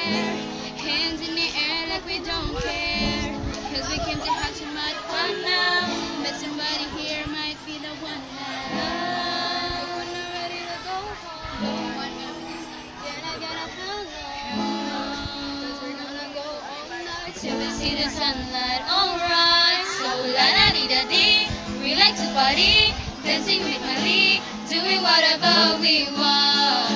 air, hands in the air like we don't care. Cause we came to have so much fun now, but somebody here might be the one now. We're not ready to go home. Gonna get up and home. Cause we're gonna go all night till we see the sunlight. Alright, so la da dee da dee. We like to party, dancing with Mali, doing whatever we want.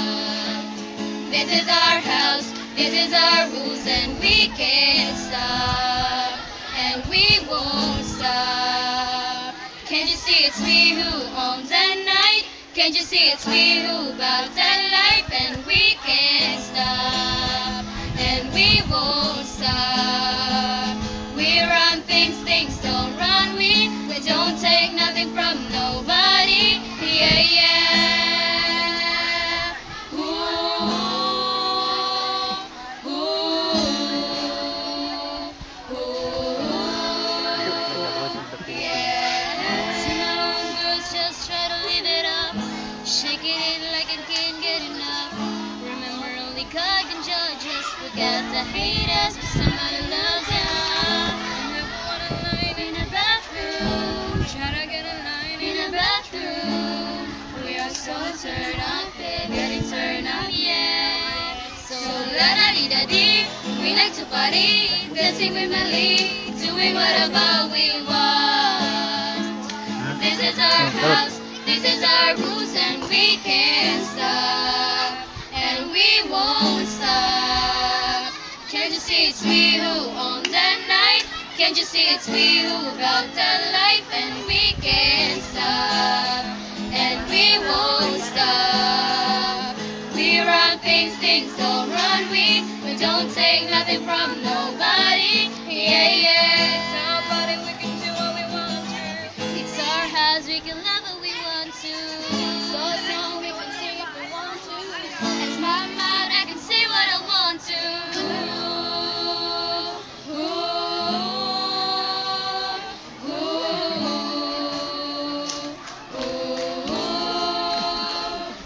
This is our house, this is our rules, and we can't stop, and we won't stop. Can't you see it's we who own the night? Can't you see it's we who bout the life? And we can't stop, and we won't stop. We run things, things don't run we. We don't take nothing from nobody. Yeah, yeah. Ooh, ooh, ooh. Yeah. Some girls just try to live it up, shaking it like it can't get enough. Remember, only God can judge us. Forget the haters, but somebody loves us. Never want a line in a bathroom. Try to get a line in a bathroom. We are so turned up, getting turned up, yeah. So la da dee da dee. We like to party, dancing with Mali, doing whatever we want. This is our house, this is our rules, and we can't stop, and we won't stop. Can't you see it's we who own the night? Can't you see it's we who got the life? And we can't stop, and we won't stop. We run things, things don't run we. We don't take nothing from nobody. Yeah, yeah. It's our body, we can do what we want to. It's our house, we can love what we want to. So strong, we can sing if we want to. As my mouth, I can say what I want to. Ooh, ooh, ooh, ooh.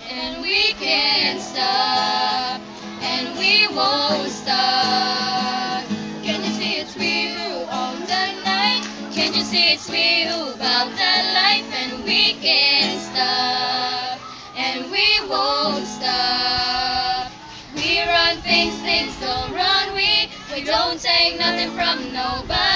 And we can't stop, and we won't stop. Can you see it's we who own the night? Can you see it's we who bout the life? And we can't stop, and we won't stop. We run things, things don't run we. We don't take nothing from nobody.